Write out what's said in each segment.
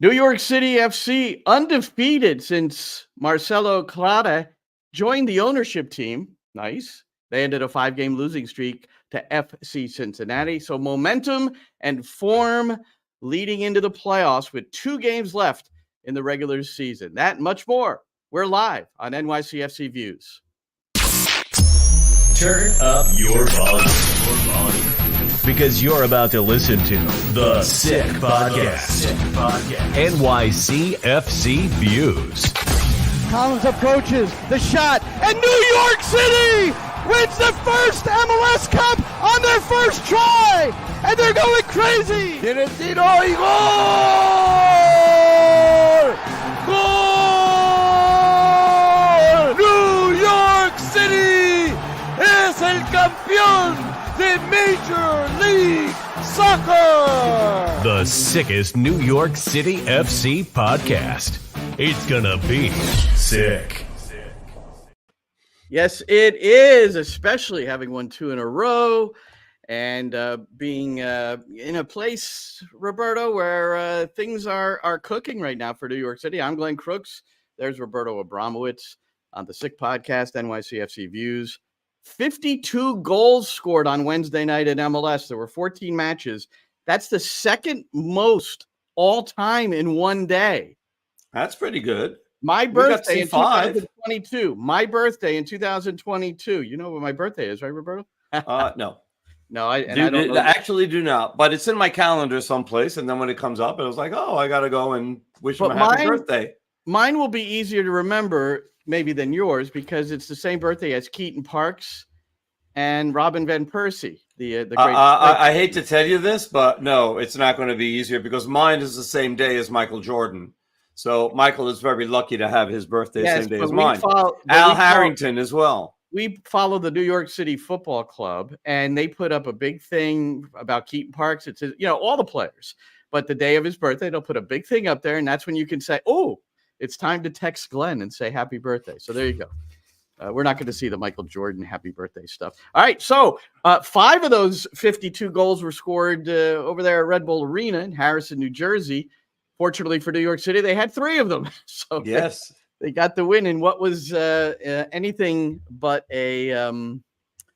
New York City FC, undefeated since Marcelo Clara joined the ownership team. Nice. They ended a 5-game losing streak to FC Cincinnati. So momentum and form leading into the playoffs with 2 games left in the regular season. That and much more. We're live on NYCFC Views. Turn up your volume. Because you're about to listen to The Sick Podcast. NYCFC Views. Collins approaches the shot, and New York City wins the first MLS Cup on their first try, and they're going crazy. Tiene el tiro y gol! Gol! New York City es el campeón de Major League Soccer. The sickest New York City FC podcast. It's gonna be sick. Yes, it is, especially having won 2 in a row and being in a place, Roberto, where things are cooking right now for New York City. I'm Glenn Crooks. There's Roberto Abramowitz on the Sick Podcast, NYCFC Views. 52 goals scored on Wednesday night in MLS. There were 14 matches. That's the second most all time in one day. That's pretty good. My birthday in 2022. My birthday in 2022. You know what my birthday is, right, Roberto? No. No, I actually do not. But it's in my calendar someplace. And then when it comes up, it was like, oh, I got to go and wish him a happy birthday. Mine will be easier to remember maybe than yours because it's the same birthday as Keaton Parks and Robin Van Persie. The great. I hate to tell you this, but no, it's not going to be easier because mine is the same day as Michael Jordan. So Michael is very lucky to have his birthday same day as mine. Al Harrington as well. We follow the New York City Football Club, and they put up a big thing about Keaton Parks. It's all the players, but the day of his birthday, they'll put a big thing up there, and that's when you can say, "Oh, it's time to text Glenn and say happy birthday." So there you go. We're not going to see the Michael Jordan happy birthday stuff. All right, so 5 of those 52 goals were scored over there at Red Bull Arena in Harrison, New Jersey. Fortunately for New York City, they had 3 of them. So yes, they got the win in what was anything but a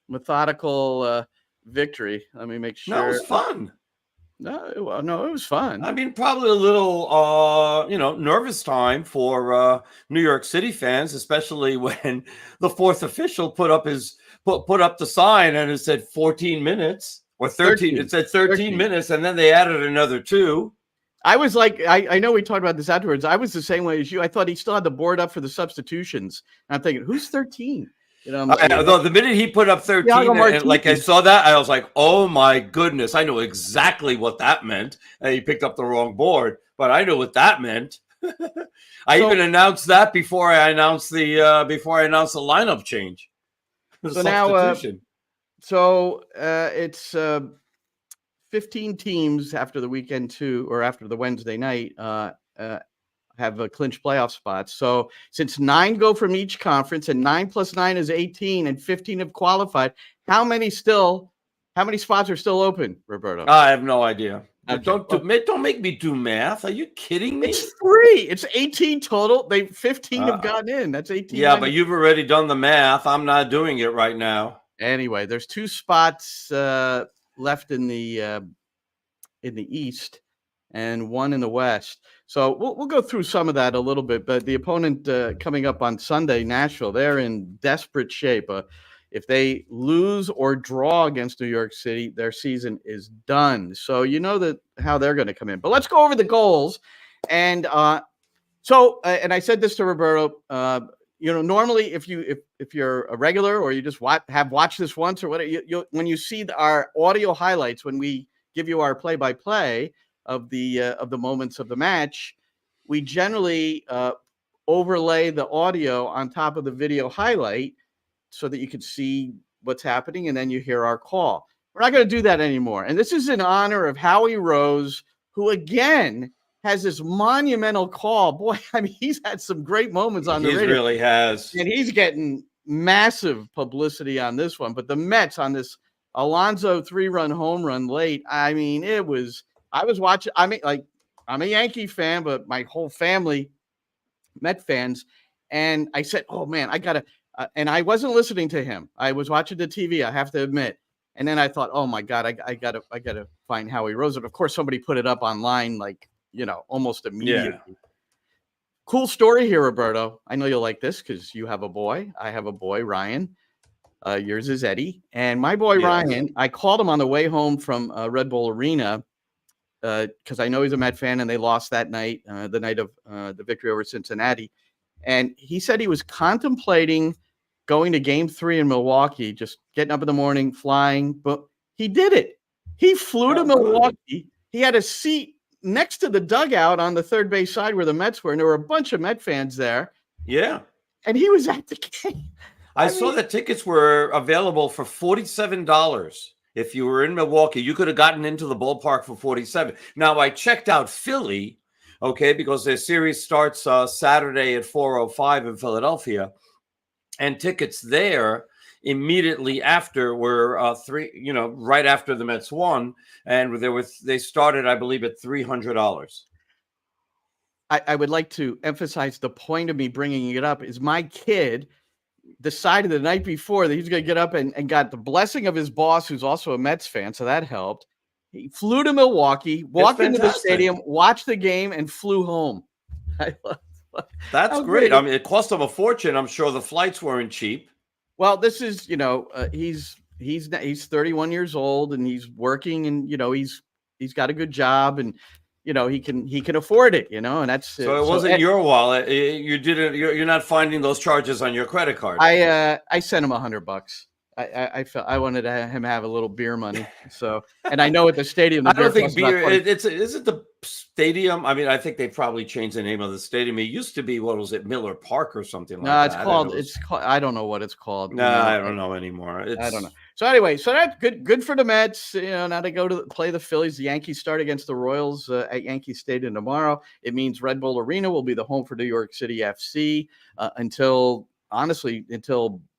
methodical victory. Let me make sure. No, it was fun. No, it was fun. I mean, probably a little, nervous time for New York City fans, especially when the 4th official put up the sign and it said 14 minutes or 13. It said 13 minutes, and then they added another 2. I was like, I know we talked about this afterwards. I was the same way as you. I thought he still had the board up for the substitutions. And I'm thinking, who's 13? Although the minute he put up 13, I saw that, I was like, oh my goodness, I know exactly what that meant. And he picked up the wrong board, but I know what that meant. I even announced that before I announced the lineup change. So now, it's 15 teams after the weekend after the Wednesday night have a clinched playoff spots. So since 9 go from each conference and 9 plus 9 is 18 and 15 have qualified, how many spots are still open, Roberto? I have no idea. Okay. Don't make me do math. Are you kidding me? It's 3. It's 18 total. 15 have gotten in. That's 18. Yeah, but you've already done the math. I'm not doing it right now. Anyway, there's 2 spots left in the East and 1 in the West. So we'll go through some of that a little bit. But the opponent coming up on Sunday, Nashville, they're in desperate shape. If they lose or draw against New York City, their season is done. So you know how they're going to come in. But let's go over the goals. And and I said this to Roberto. Normally if you're a regular or you just have watched this once or whatever, when you see our audio highlights, when we give you our play-by-play of the moments of the match, we generally overlay the audio on top of the video highlight so that you can see what's happening, and then you hear our call. We're not going to do that anymore. And this is in honor of Howie Rose, who again has this monumental call. Boy, I mean, he's had some great moments on the radio. He really has. And he's getting massive publicity on this one. But the Mets on this Alonso 3-run home run late, I mean, I was watching. I mean, like, I'm a Yankee fan, but my whole family Met fans. And I said, oh man, I gotta, and I wasn't listening to him. I was watching the TV, I have to admit. And then I thought, oh my God, I gotta find Howie Roseman. Of course, somebody put it up online, like, almost immediately. Yeah. Cool story here, Roberto. I know you'll like this because you have a boy. I have a boy, Ryan. Yours is Eddie. And my boy, Ryan, I called him on the way home from Red Bull Arena because I know he's a Met fan, and they lost that night, the night of the victory over Cincinnati. And he said he was contemplating going to Game 3 in Milwaukee, just getting up in the morning, flying. But he did it. He flew to Milwaukee. He had a seat next to the dugout on the third base side where the Mets were, and there were a bunch of Met fans there. Yeah. And he was at the game. I saw that tickets were available for $47. If you were in Milwaukee, you could have gotten into the ballpark for $47. Now, I checked out Philly, okay, because their series starts Saturday at 4:05 in Philadelphia, and tickets there immediately after were right after the Mets won, and they started, I believe, at $300. I would like to emphasize the point of me bringing it up is my kid decided the night before that he was going to get up and got the blessing of his boss, who's also a Mets fan, so that helped. He flew to Milwaukee, walked into the stadium, watched the game, and flew home. That's great. I mean, it cost him a fortune. I'm sure the flights weren't cheap. Well, this is, he's 31 years old, and he's working, and he's got a good job, and he can afford it, and that's so it wasn't your wallet. You're not finding those charges on your credit card. I sent him $100. I felt I wanted him to have a little beer money. So, and I know at the stadium, I don't think beer. Is it the stadium? I mean, I think they probably changed the name of the stadium. It used to be, what was it, Miller Park or something like that? No, it's called. I don't know what it's called. No, I don't know anymore. I don't know. So anyway, so that's good for the Mets. Now they go to play the Phillies. The Yankees start against the Royals at Yankee Stadium tomorrow. It means Red Bull Arena will be the home for New York City FC until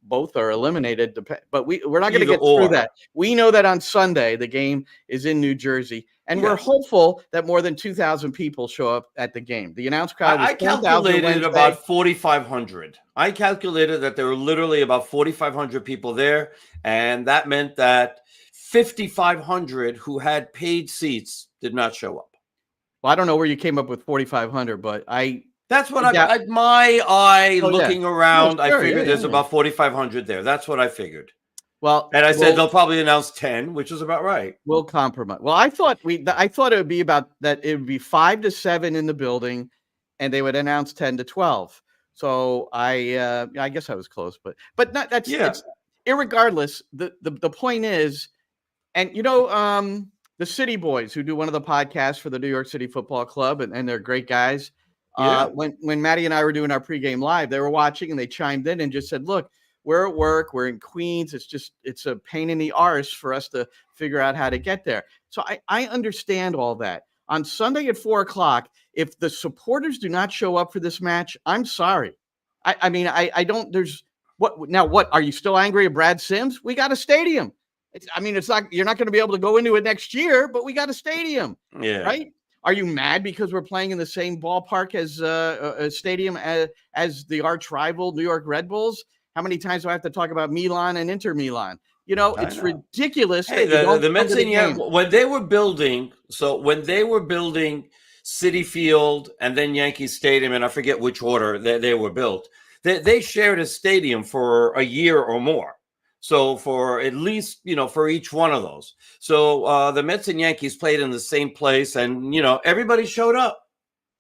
both are eliminated. But we're not going to get through that. We know that on Sunday the game is in New Jersey, and we're hopeful that more than 2,000 people show up at the game. The announced crowd was 4,000 calculated about 4,500. I calculated that there were literally about 4,500 people there, and that meant that 5,500 who had paid seats did not show up. Well, I don't know where you came up with 4,500, but that's what looking around, I figured there's about 4,500 there. That's what I figured. Well, and I said they'll probably announce 10, which is about right. We'll compromise. Well, I thought it would be about that. It would be 5 to 7 in the building, and they would announce 10 to 12. So I guess I was close, but not that's it's, irregardless. The point is, and the City Boys, who do one of the podcasts for the New York City Football Club, and they're great guys. When Maddie and I were doing our pregame live, they were watching and they chimed in and just said, look, we're at work, we're in Queens. It's a pain in the arse for us to figure out how to get there. So I understand all that. On Sunday at 4:00, if the supporters do not show up for this match, I'm sorry. I don't, what are you still angry at Brad Sims? We got a stadium. It's not, you're not going to be able to go into it next year, but we got a stadium. Yeah. Right. Are you mad because we're playing in the same ballpark as a stadium as the arch rival New York Red Bulls? How many times do I have to talk about Milan and Inter Milan? It's ridiculous. Hey, the Mets when they were building Citi Field and then Yankee Stadium, and I forget which order they were built, they shared a stadium for a year or more. So for at least, for each one of those. So the Mets and Yankees played in the same place, and, everybody showed up.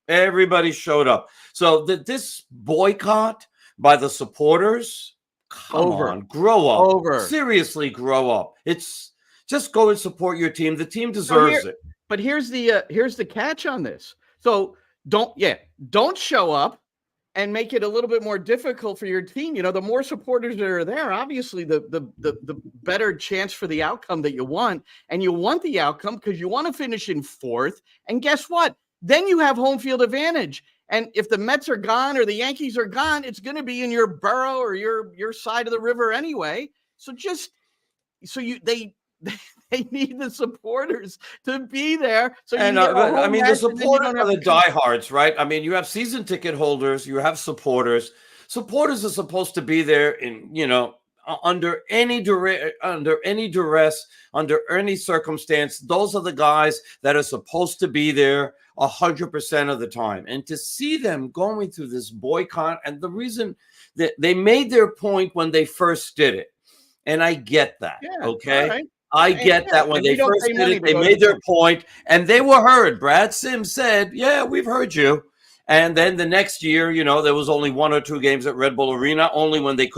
Everybody showed up. So this boycott by the supporters, come on, grow up. Seriously, grow up. It's just go and support your team. The team deserves it. But here's the catch on this. So don't show up and make it a little bit more difficult for your team. The more supporters that are there, obviously the better chance for the outcome that you want. And you want the outcome because you want to finish in 4th. And guess what? Then you have home field advantage. And if the Mets are gone or the Yankees are gone, it's going to be in your borough or your side of the river anyway. So they need the supporters to be there. So and I mean, the supporters are the diehards, right? I mean, you have season ticket holders, you have supporters. Supporters are supposed to be there in, under any duress, under any circumstance. Those are the guys that are supposed to be there 100% of the time. And to see them going through this boycott, and the reason that they made their point when they first did it, and I get that. Yeah, okay. right. I get that when they first did it, they made their point and they were heard. Brad Sims said, yeah, we've heard you. And then the next year, there was only 1 or 2 games at Red Bull Arena, only when they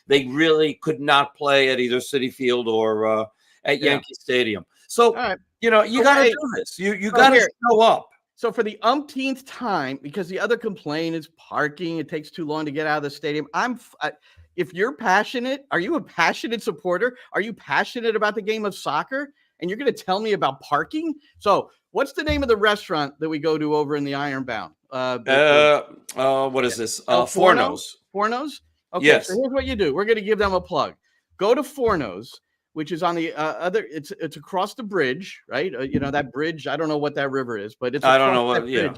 really could not play at either Citi Field or at Yankee Stadium. So, you got to do this. You got to show up. So for the umpteenth time, because the other complaint is parking, it takes too long to get out of the stadium. If you're passionate, are you a passionate supporter? Are you passionate about the game of soccer? And you're going to tell me about parking? So what's the name of the restaurant that we go to over in the Ironbound? What is this? Forno's. Forno's? Okay, yes. So here's what you do. We're going to give them a plug. Go to Forno's, which is on the it's across the bridge, right? That bridge, I don't know what that river is, but it's I don't know what, yeah.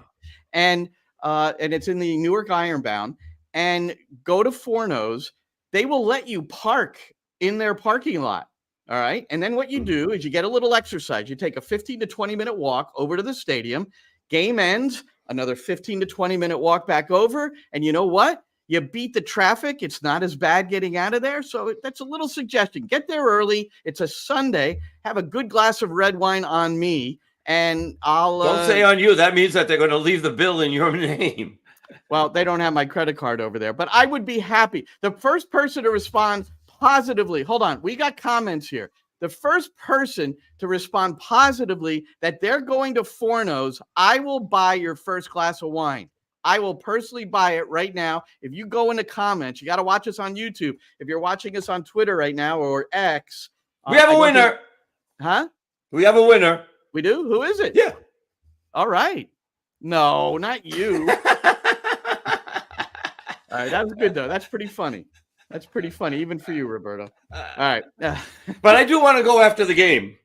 And it's in the Newark Ironbound. And go to Forno's. They will let you park in their parking lot. All right. And then what you do is you get a little exercise. You take a 15 to 20 minute walk over to the stadium. Game ends, another 15 to 20 minute walk back over. And you know what? You beat the traffic. It's not as bad getting out of there. So that's a little suggestion. Get there early. It's a Sunday. Have a good glass of red wine on me. And I'll don't say on you. That means that they're going to leave the bill in your name. Well, they don't have my credit card over there, but I would be happy. The first person to respond positively, hold on, we got comments here. The first person to respond positively that they're going to Forno's, I will buy your first glass of wine. I will personally buy it right now. If you go in the comments, you got to watch us on YouTube. If you're watching us on Twitter right now or X. We have a winner. Huh? We have a winner. We do? Who is it? Yeah. All right. No, not you. All right, that was good though. That's pretty funny. That's pretty funny, even for you, Roberto. All right. But I do want to go after the game.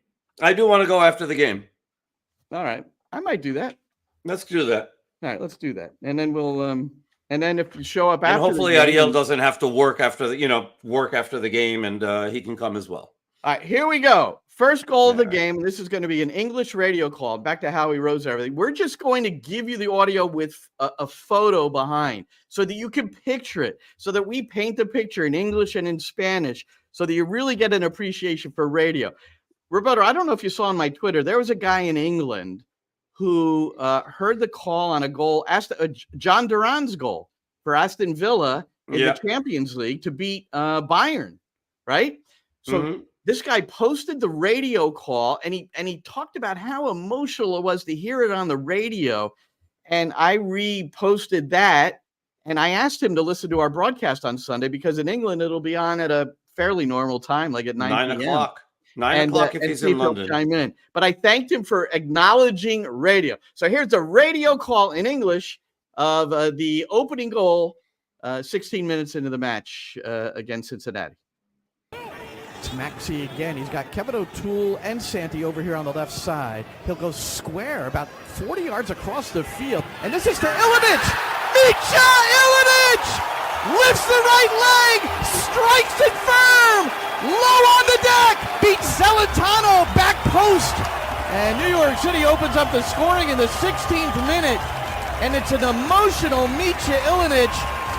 All right. I might do that. Let's do that. All right, let's do that. And then we'll and then if you show up and after hopefully Ariel doesn't have to work after the game and he can come as well. All right, here we go. First goal of the game. This is going to be an English radio call. Back to Howie Rose, everything. We're just going to give you the audio with a photo behind so that you can picture it, so that we paint the picture in English and in Spanish so that you really get an appreciation for radio. Roberto, I don't know if you saw on my Twitter, there was a guy in England who heard the call on a goal, John Duran's goal for Aston Villa in the Champions League to beat Bayern, right? So this guy posted the radio call and he talked about how emotional it was to hear it on the radio. And I reposted that and I asked him to listen to our broadcast on Sunday because in England it'll be on at a fairly normal time, like at 9 p.m. 9 o'clock if he's in London. Chime in. But I thanked him for acknowledging radio. So here's a radio call in English of the opening goal 16 minutes into the match against Cincinnati. It's Maxi again. He's got Kevin O'Toole and Santi over here on the left side. He'll go square about 40 yards across the field. And this is to Ilenic. Mitja Ilenic lifts the right leg, strikes it firm, low on the deck, beats Celentano back post. And New York City opens up the scoring in the 16th minute. And it's an emotional Mitja Ilenic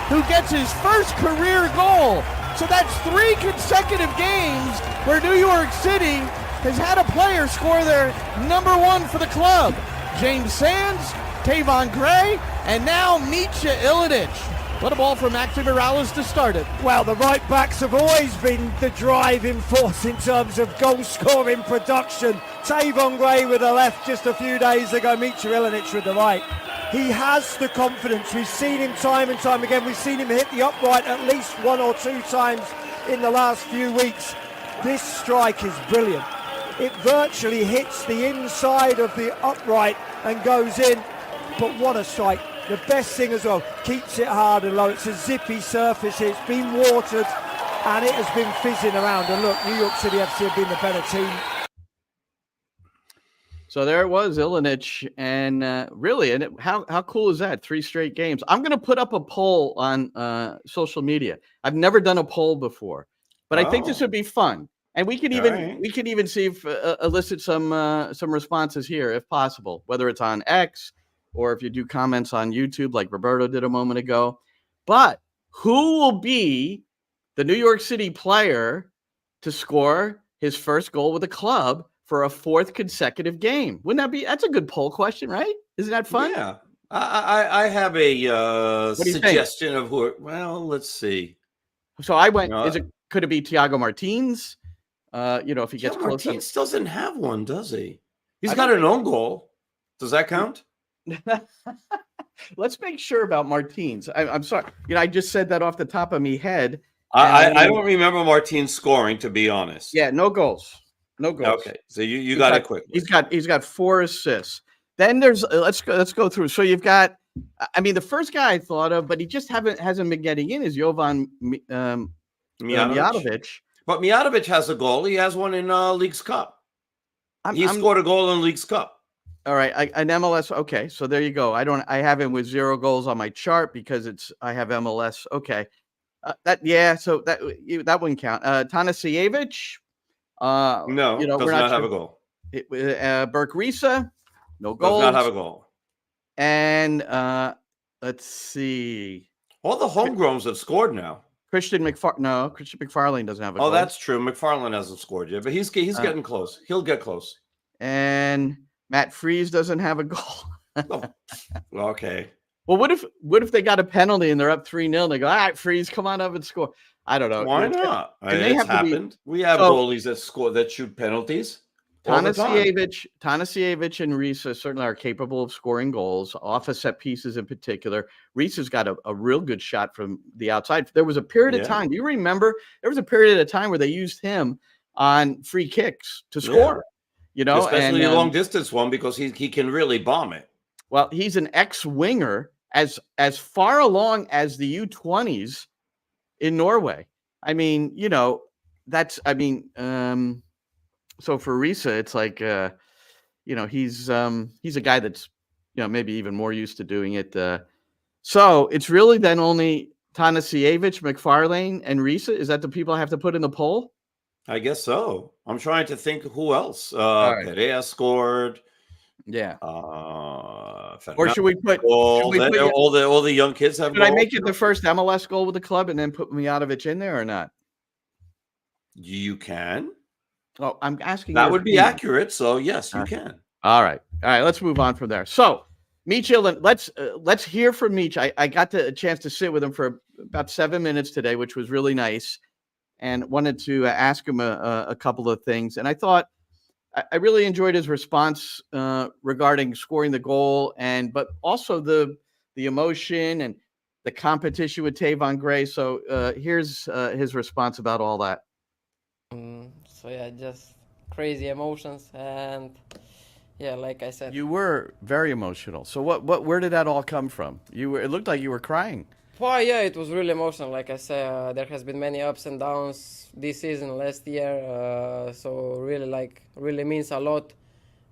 who gets his first career goal. So that's 3 consecutive games where New York City has had a player score their number 1 for the club. James Sands, Tavon Gray, and now Mitja Ilenic. What a ball for Maxi Moralez to start it. Well, the right backs have always been the driving force in terms of goal-scoring production. Tavon Gray with the left just a few days ago, Mitja Ilenic with the right. He has the confidence. We've seen him time and time again. We've seen him hit the upright at least 1 or 2 times in the last few weeks. This strike is brilliant. It virtually hits the inside of the upright and goes in. But what a strike. The best thing as well, keeps it hard and low. It's a zippy surface. It's been watered. and it has been fizzing around. And look, New York City FC have been the better team. So there it was, Ilenic, and really, and how cool is that? 3 straight games. I'm going to put up a poll on social media. I've never done a poll before, but I think this would be fun, and we can even see if elicit some responses here if possible, whether it's on X or if you do comments on YouTube like Roberto did a moment ago. But who will be the New York City player to score his first goal with the club for a 4th consecutive game? Wouldn't that be? That's a good poll question, right? Isn't that fun? Yeah. I have a suggestion of who. Well, let's see. So I went. Could it be Thiago Martins? If he gets close. Martins doesn't have one, does he? He's got an own goal. Does that count? Let's make sure about Martins. I'm sorry. I just said that off the top of my head. I don't remember Martins scoring, to be honest. Yeah, no goals. No goals. Okay, so you got it quick. He's got 4 assists. Then there's let's go through. So you've got, the first guy I thought of, but he just hasn't been getting in is Jovan Mijatovic. But Mijatovic has a goal. He has one in League's Cup. He scored a goal in League's Cup. All right, an MLS. Okay, so there you go. I have him with 0 goals on my chart because I have MLS. Okay, so that wouldn't count. Tanasiewicz. No, does not have a goal. Burke Risa, no goals. Does not have a goal. And let's see. All the homegrowns have scored now. Christian McFarlane doesn't have a goal. Oh, that's true. McFarlane hasn't scored yet, but he's getting close. He'll get close. And Matt Freese doesn't have a goal. Oh, okay. Well, what if they got a penalty and they're up 3-0 and they go, all right, Freese, come on up and score. I don't know. Why not? It's happened. We have goalies that shoot penalties. Tanasiewicz and Risa certainly are capable of scoring goals, off of set pieces in particular. Risa's got a real good shot from the outside. There was a period of time. Do you remember? There was a period of time where they used him on free kicks to score. Especially a long distance one, because he can really bomb it. Well, he's an ex-winger as far along as the U20s in Norway. So for Risa, it's like, he's a guy that's, maybe even more used to doing it. So it's really then only Tanasiewicz, McFarlane, and Risa. Is that the people I have to put in the poll? I guess so. I'm trying to think who else. Perea scored. Yeah. Or should we put all the young kids have? Should I make it the first MLS goal with the club and then put Mijatovic in there or not? You can. Oh, I'm asking. That would be accurate. So yes, you can. All right. Let's move on from there. So, Mitja, let's hear from Mitja. I got a chance to sit with him for about 7 minutes today, which was really nice, and wanted to ask him a couple of things. And I thought I really enjoyed his response regarding scoring the goal, but also the emotion and the competition with Tavon Gray. So here's his response about all that. Just crazy emotions, and like I said, you were very emotional. So where did that all come from? It looked like you were crying. Well, yeah, it was really emotional. Like I said, there has been many ups and downs this season, last year. So really means a lot.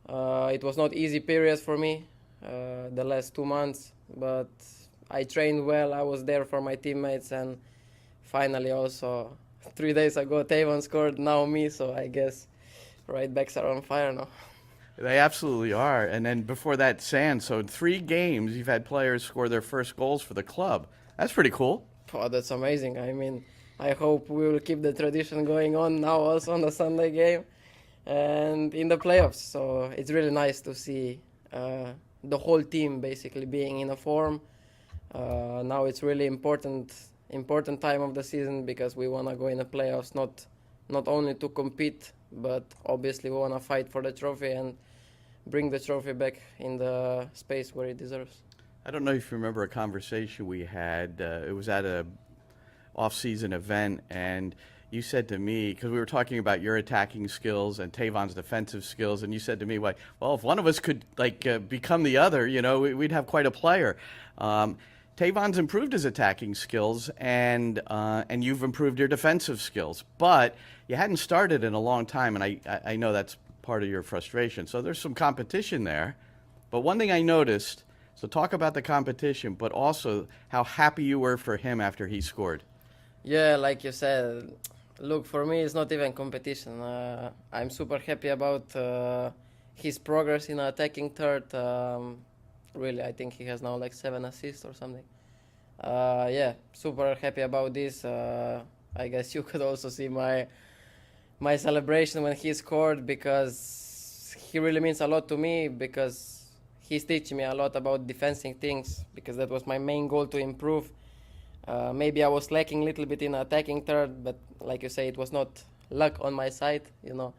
It was not easy periods for me, the last 2 months, but I trained well. I was there for my teammates, and finally also 3 days ago, Tavon scored, now me. So I guess right backs are on fire now. They absolutely are. And then before that, Sand. So in 3 games, you've had players score their first goals for the club. That's pretty cool. Oh, that's amazing. I hope we will keep the tradition going on now also on the Sunday game and in the playoffs. So it's really nice to see the whole team basically being in a form. Now it's really important time of the season, because we want to go in the playoffs, not only to compete, but obviously we want to fight for the trophy and bring the trophy back in the space where it deserves. I don't know if you remember a conversation we had. It was at a off-season event, and you said to me, because we were talking about your attacking skills and Tavon's defensive skills, and you said to me, well, if one of us could become the other, we'd have quite a player. Tavon's improved his attacking skills, and you've improved your defensive skills, but you hadn't started in a long time, and I know that's part of your frustration. So there's some competition there. But one thing I noticed, so talk about the competition, but also how happy you were for him after he scored. Yeah, like you said, look, for me, it's not even competition. I'm super happy about his progress in attacking third. Really, I think he has now like 7 assists or something. Yeah, super happy about this. I guess you could also see my celebration when he scored, because he really means a lot to me, because he's teaching me a lot about defending things, because that was my main goal, to improve. Maybe I was lacking a little bit in attacking third, but like you say, it was not luck on my side, you know.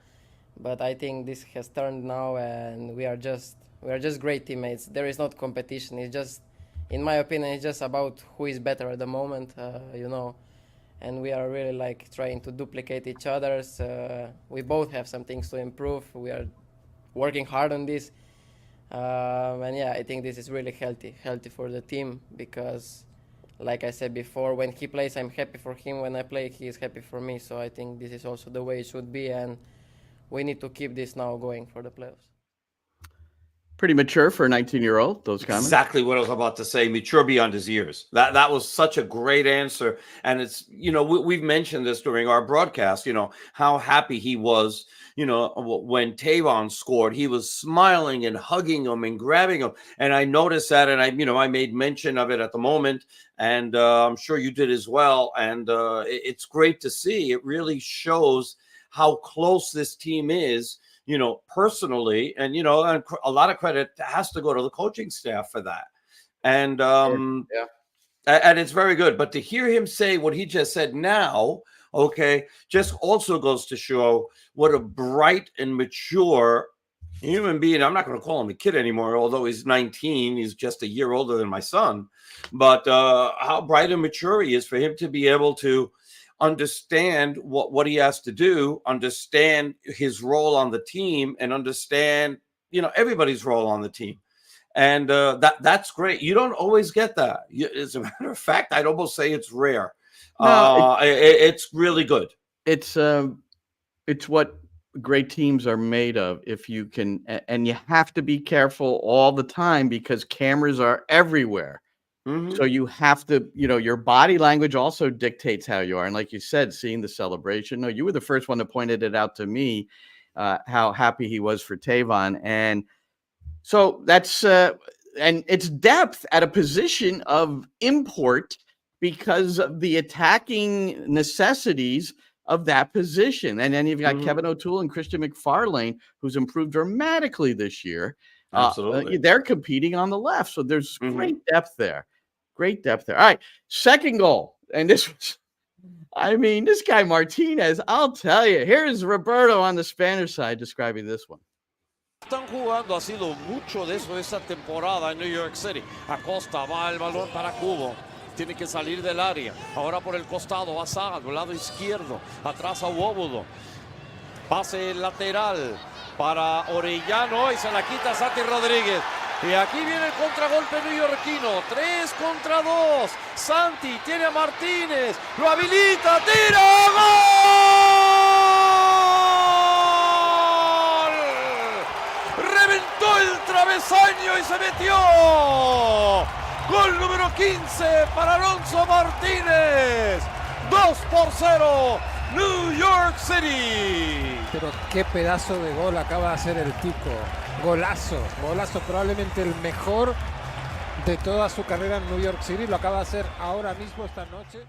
But I think this has turned now, and we are just great teammates. There is not competition. It's just, in my opinion, it's just about who is better at the moment, you know. And we are really like trying to duplicate each other's. We both have some things to improve. We are working hard on this. And yeah, I think this is really healthy for the team, because like I said before, when he plays, I'm happy for him. When I play, he is happy for me. So I think this is also the way it should be, and we need to keep this now going for the playoffs. Pretty mature for a 19-year-old, those comments. Exactly what I was about to say. Mature beyond his years. That was such a great answer. And it's, you know, we've mentioned this during our broadcast, you know, how happy he was, you know, when Tavon scored. He was smiling and hugging him and grabbing him. And I noticed that, and I made mention of it at the moment, and I'm sure you did as well. And it's great to see. It really shows how close this team is, you know, personally, and, you know, and a lot of credit has to go to the coaching staff for that. And, Yeah. And it's very good. But to hear him say what he just said now, okay, just also goes to show what a bright and mature human being. I'm not going to call him a kid anymore, although he's 19. He's just a year older than my son. But how bright and mature he is, for him to be able to understand what he has to do, understand his role on the team, and understand, you know, everybody's role on the team. And that's great. You don't always get that. As a matter of fact, I'd almost say it's rare. No, it's really good. It's what great teams are made of. If you can, and you have to be careful all the time, because cameras are everywhere. Mm-hmm. So you have to, you know, your body language also dictates how you are. And like you said, seeing the celebration, no, you were the first one that pointed it out to me, how happy he was for Tavon. And so that's, and it's depth at a position of import, because of the attacking necessities of that position. And then you've got Kevin O'Toole and Christian McFarlane, who's improved dramatically this year. Absolutely. They're competing on the left. So there's great depth there. Great depth there. All right. Second goal. And this was, I mean, this guy Martinez, I'll tell you. Here's Roberto on the Spanish side describing this one. Están jugando, ha sido mucho de eso esa temporada en New York City. Acosta va el balón para Cubo. Tiene que salir del área. Ahora por el costado va Saga, lado izquierdo. Atrás a Wobudo. Pase lateral para Orellano y se la quita Santi Rodríguez. Y aquí viene el contragolpe neoyorquino. 3 contra 2. Santi tiene a Martínez. Lo habilita. ¡Tira! ¡Gol! Reventó el travesaño y se metió. Gol número 15 para Alonso Martínez. 2-0. New York City. Pero qué pedazo de gol acaba de hacer el Tico. Golazo, probablemente el mejor de toda su carrera en New York City. Lo acaba de hacer ahora mismo, esta noche.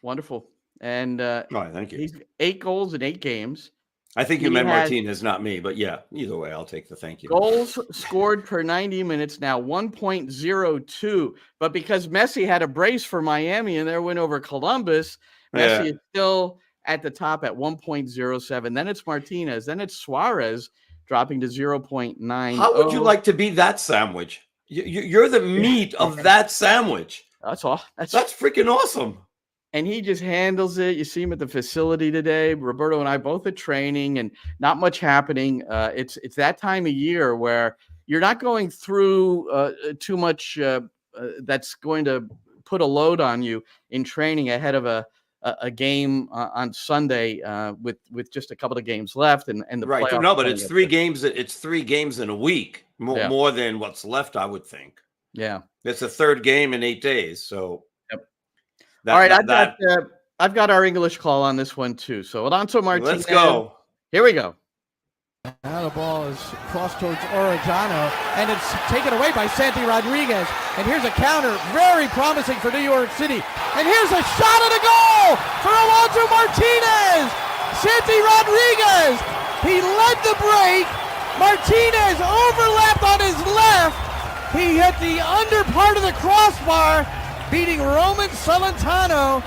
Wonderful. And thank you. He's 8 goals in 8 games. I think you meant Martinez, not me, but yeah, either way, I'll take the thank you. Goals scored per 90 minutes now, 1.02. But because Messi had a brace for Miami in their win over Columbus, Messi is still at the top at 1.07. Then it's Martinez. Then it's Suarez dropping to 0.9. How would you like to be that sandwich? You're the meat of that sandwich. That's all. That's freaking awesome. And he just handles it. You see him at the facility today. Roberto and I both at training, and not much happening. It's that time of year where you're not going through too much that's going to put a load on you in training ahead of a game on Sunday with just a couple of games left and the right. playoffs. No, but it's 3 games. It's 3 games in a week, more than what's left, I would think. Yeah, it's a third game in 8 days. So, all right, I've got our English call on this one too. So Alonso Martinez. Let's go. Here we go. Now the ball is crossed towards Orellano, and it's taken away by Santi Rodriguez. And here's a counter, very promising for New York City. And here's a shot at a goal for Alonso Martinez. Santi Rodriguez, he led the break. Martinez overlapped on his left. He hit the under part of the crossbar, beating Roman Celentano.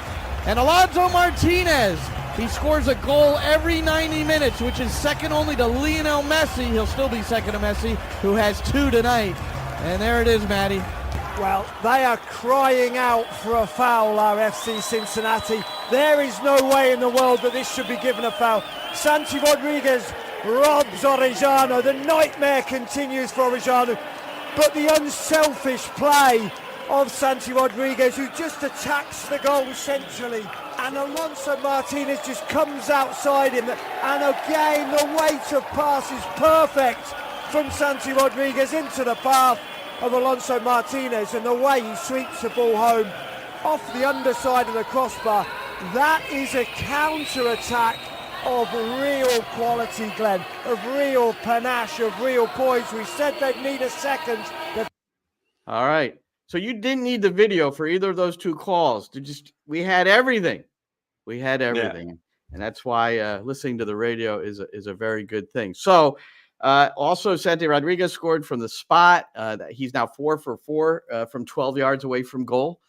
And Alonso Martinez, he scores a goal every 90 minutes, which is second only to Lionel Messi. He'll still be second to Messi, who has 2 tonight. And there it is, Matty. Well, they are crying out for a foul, our FC Cincinnati. There is no way in the world that this should be given a foul. Santi Rodriguez robs Orellano. The nightmare continues for Orellano. But the unselfish play of Santi Rodriguez, who just attacks the goal centrally, and Alonso Martinez just comes outside him, and again the weight of pass is perfect from Santi Rodriguez into the path of Alonso Martinez, and the way he sweeps the ball home off the underside of the crossbar. That is a counter-attack of real quality, Glenn, of real panache, of real poise. We said they'd need a second. All right. So you didn't need the video for either of those 2 calls. We had everything. We had everything. Yeah. And that's why listening to the radio is a very good thing. So also Santi Rodriguez scored from the spot. He's now 4 for 4 from 12 yards away from goal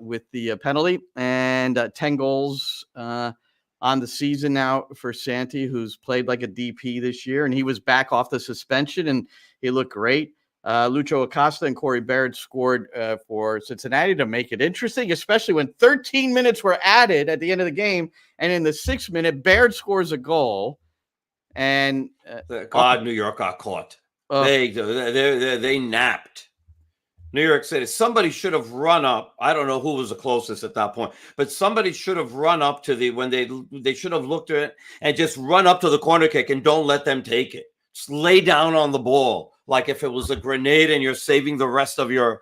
with the penalty, and 10 goals on the season now for Santi, who's played like a DP this year, and he was back off the suspension and he looked great. Lucho Acosta and Corey Baird scored for Cincinnati to make it interesting, especially when 13 minutes were added at the end of the game. And in the 6th minute, Baird scores a goal. And God, New York got caught. They napped. New York City. Somebody should have run up. I don't know who was the closest at that point, but somebody should have run up to when they should have looked at it and just run up to the corner kick and don't let them take it. Just lay down on the ball. Like if it was a grenade and you're saving the rest of your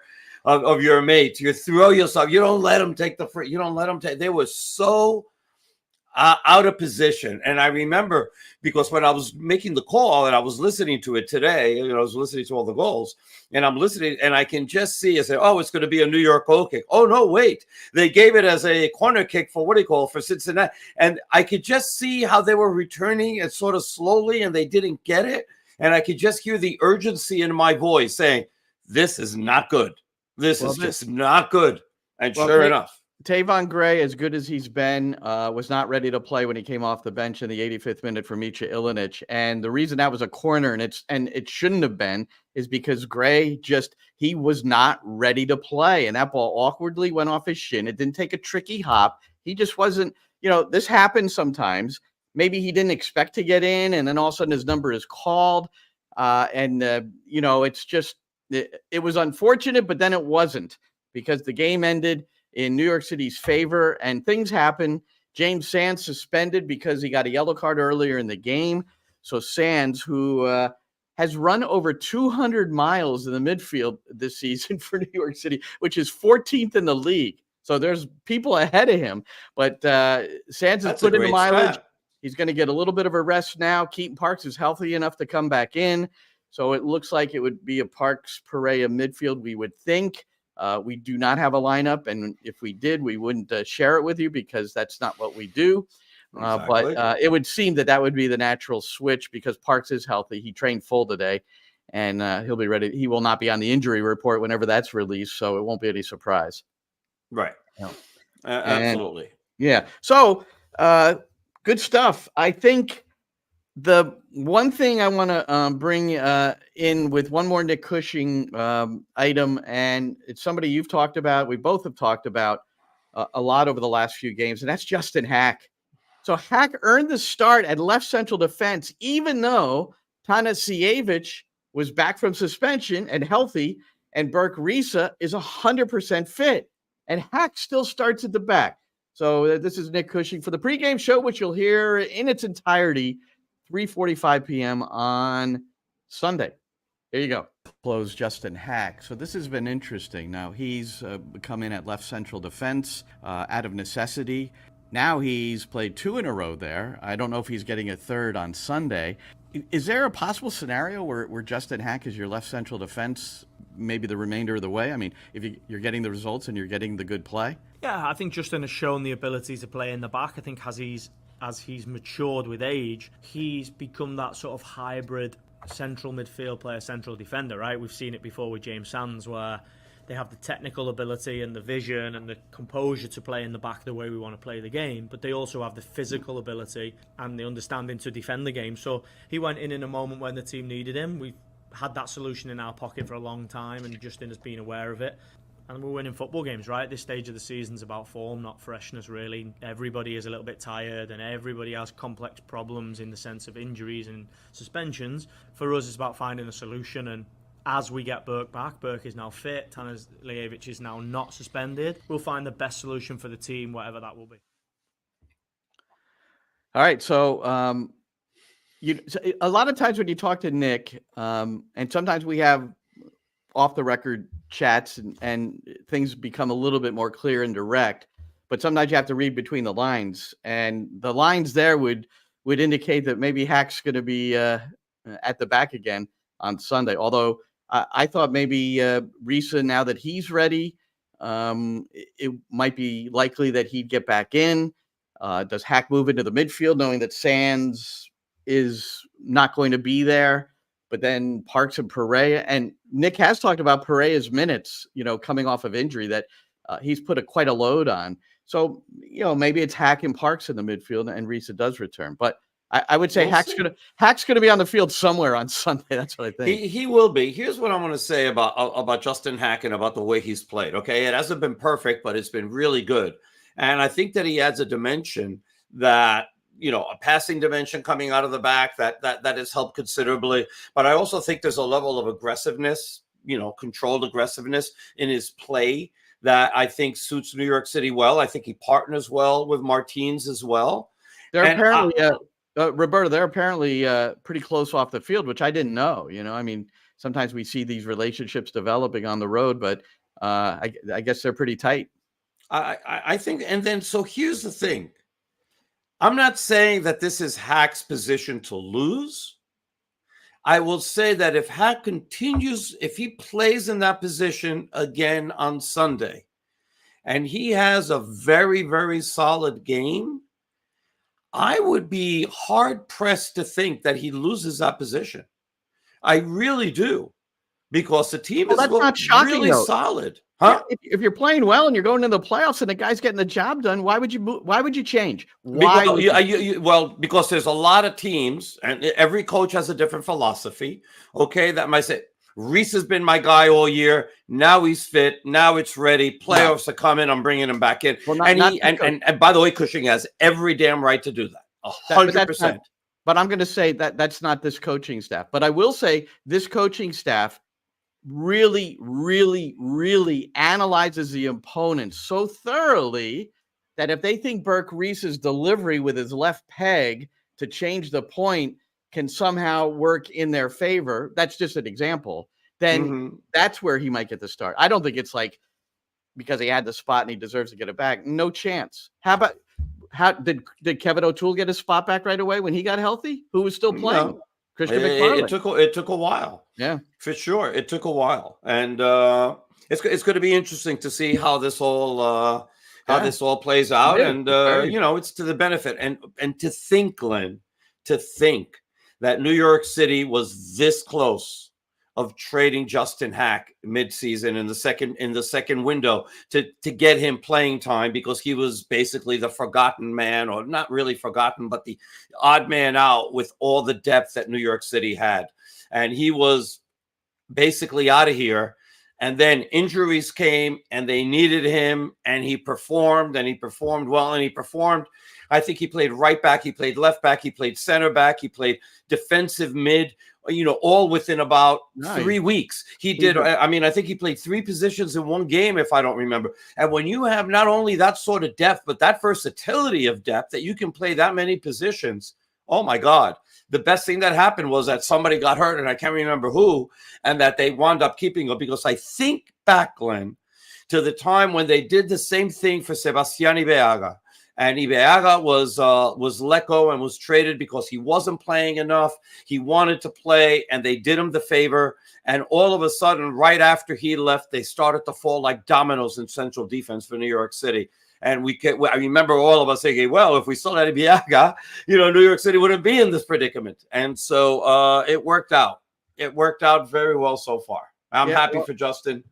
mates, you throw yourself. You don't let them take the free. You don't let them take. They were so out of position. And I remember because when I was making the call and I was listening to it today, I was listening to all the goals, and I'm listening and I can just see. I say, oh, it's going to be a New York goal kick. Oh no, wait, they gave it as a corner kick for Cincinnati, and I could just see how they were returning it sort of slowly, and they didn't get it. And I could just hear the urgency in my voice saying, this is not good. This is just not good. And sure enough. Tavon Gray, as good as he's been, was not ready to play when he came off the bench in the 85th minute for Mitja Ilenic. And the reason that was a corner, and it shouldn't have been, is because Gray he was not ready to play. And that ball awkwardly went off his shin. It didn't take a tricky hop. He just wasn't, this happens sometimes. Maybe he didn't expect to get in, and then all of a sudden his number is called. It's just, it was unfortunate, but then it wasn't, because the game ended in New York City's favor and things happen. James Sands suspended because he got a yellow card earlier in the game. So Sands, who has run over 200 miles in the midfield this season for New York City, which is 14th in the league. So there's people ahead of him, but Sands has put in the mileage. Stat. He's going to get a little bit of a rest now. Keaton Parks is healthy enough to come back in. So it looks like it would be a Parks Pereira midfield, we would think. We do not have a lineup, and if we did, we wouldn't share it with you because that's not what we do. Exactly. But it would seem that would be the natural switch because Parks is healthy. He trained full today, and he'll be ready. He will not be on the injury report whenever that's released, so it won't be any surprise. Right. Absolutely. Yeah. So good stuff. I think the one thing I want to bring in with one more Nick Cushing item, and it's somebody you've talked about, we both have talked about a lot over the last few games, and that's Justin Haak. So Haak earned the start at left central defense, even though Tanasiewicz was back from suspension and healthy, and Burke Risa is 100% fit, and Haak still starts at the back. So this is Nick Cushing for the pregame show, which you'll hear in its entirety, 3:45 p.m. on Sunday. There you go. Close Justin Haak. So this has been interesting. Now he's come in at left central defense out of necessity. Now he's played 2 in a row there. I don't know if he's getting a third on Sunday. Is there a possible scenario where Justin Haak is your left central defense maybe the remainder of the way? I mean, if you're getting the results and you're getting the good play? Yeah, I think Justin has shown the ability to play in the back. I think as he's matured with age, he's become that sort of hybrid central midfield player, central defender, right? We've seen it before with James Sands, where they have the technical ability and the vision and the composure to play in the back the way we want to play the game, but they also have the physical ability and the understanding to defend the game. So he went in a moment when the team needed him. We've had that solution in our pocket for a long time, and Justin has been aware of it. And we're winning football games, right? This stage of the season's about form, not freshness, really. Everybody is a little bit tired and everybody has complex problems in the sense of injuries and suspensions. For us, it's about finding a solution. And as we get Burke back, Burke is now fit, Tanas Lejevic is now not suspended. We'll find the best solution for the team, whatever that will be. All right, so a lot of times when you talk to Nick, and sometimes we have off-the-record chats and things become a little bit more clear and direct, but sometimes you have to read between the lines, and the lines there would indicate that maybe Haak's going to be at the back again on Sunday. Although I thought maybe Risa, now that he's ready, it might be likely that he'd get back in. Does Haak move into the midfield knowing that Sands is not going to be there? But then Parks and Pereira, and Nick has talked about Pereira's minutes, coming off of injury, that he's put quite a load on. So, maybe it's Haak and Parks in the midfield and Risa does return. But I would say Haak's gonna be on the field somewhere on Sunday. That's what I think. He will be. Here's what I want to say about Justin Haak and about the way he's played. Okay, it hasn't been perfect, but it's been really good. And I think that he adds a dimension that, a passing dimension coming out of the back that has helped considerably. But I also think there's a level of aggressiveness, controlled aggressiveness in his play that I think suits New York City well. I think he partners well with Martins as well. They're apparently, Roberto, they're apparently pretty close off the field, which I didn't know. I mean, sometimes we see these relationships developing on the road, but I guess they're pretty tight. I think, and then, so here's the thing. I'm not saying that this is Haak's position to lose. I will say that if Haak continues, if he plays in that position again on Sunday, and he has a very, very solid game, I would be hard-pressed to think that he loses that position. I really do, because the team is really solid. Huh? If you're playing well and you're going into the playoffs and the guy's getting the job done, why would you change? Because there's a lot of teams, and every coach has a different philosophy. Okay, that might say Reese has been my guy all year. Now he's fit. Now it's ready. Playoffs are coming. I'm bringing him back in. Well, and by the way, Cushing has every damn right to do that. 100%. But I'm going to say that's not this coaching staff. But I will say this coaching staff really, really, really analyzes the opponent so thoroughly that if they think Burke Reese's delivery with his left peg to change the point can somehow work in their favor, that's just an example, then that's where he might get the start. I don't think it's like because he had the spot and he deserves to get it back. No chance. How did Kevin O'Toole get his spot back right away when he got healthy? Who was still playing? No. It took a while. Yeah, for sure. It took a while, and it's going to be interesting to see how this all plays out. And it's to the benefit. And to think, Glenn, that New York City was this close of trading Justin Haak midseason in the second window to get him playing time, because he was basically the forgotten man, or not really forgotten, but the odd man out with all the depth that New York City had. And he was basically out of here. And then injuries came and they needed him, and he performed well, and he performed. I think he played right back, he played left back, he played center back, he played defensive mid. all within about Nice. 3 weeks. He did. I mean, I think he played 3 positions in one game, if I don't remember. And when you have not only that sort of depth, but that versatility of depth that you can play that many positions, oh my God. The best thing that happened was that somebody got hurt, and I can't remember who, and that they wound up keeping him, because I think back, Glenn, to the time when they did the same thing for Sebastián Ibeaga. And Ibeaga was let go and was traded because he wasn't playing enough. He wanted to play, and they did him the favor. And all of a sudden, right after he left, they started to fall like dominoes in central defense for New York City. And I remember all of us thinking, well, if we still had Ibeaga, New York City wouldn't be in this predicament. And so it worked out. It worked out very well so far. I'm happy for Justin.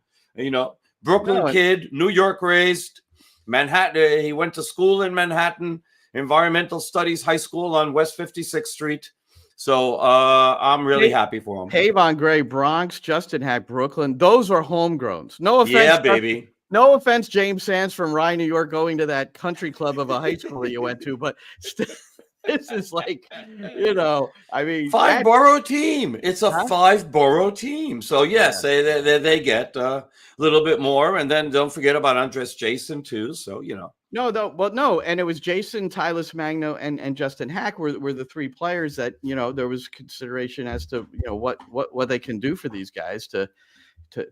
Brooklyn kid, New York raised. Manhattan, he went to school in Manhattan, Environmental Studies High School on West 56th Street. So I'm really happy for him. Tavon Gray, Bronx, Justin Haak, Brooklyn. Those are homegrowns. No offense. Yeah, baby. No offense, James Sands from Rye, New York, going to that country club of a high school that you went to, but this is like, I mean, 5-borough team. It's a 5-borough team. So yes, they get a little bit more, and then don't forget about Andres Jason too. So No, and it was Jason, Tyler Magno, and Justin Haak were the 3 players that there was consideration as to what they can do for these guys to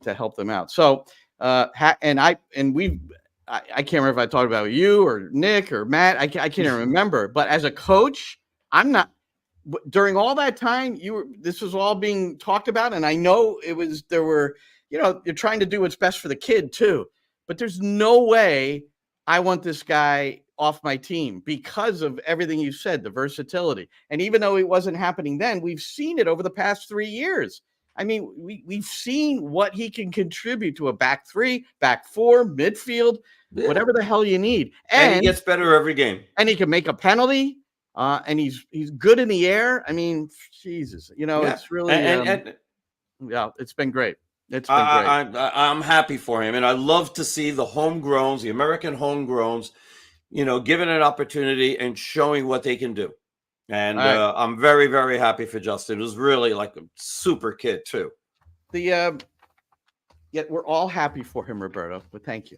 help them out. So I can't remember if I talked about you or Nick or Matt. I can't even remember. But as a coach, I'm not. During all that time, this was all being talked about, and I know there were. You're trying to do what's best for the kid too. But there's no way I want this guy off my team because of everything you said, the versatility. And even though it wasn't happening then, we've seen it over the past 3 years. I mean, we've seen what he can contribute to a back 3, back 4, midfield, whatever the hell you need. And he gets better every game. And he can make a penalty. And he's good in the air. I mean, Jesus, it's really it's been great. It's been great. I'm happy for him, and I love to see the homegrowns, the American homegrowns, given an opportunity and showing what they can do. And I'm very, very happy for Justin. It was really like a super kid too. Yet we're all happy for him, Roberto. But thank you.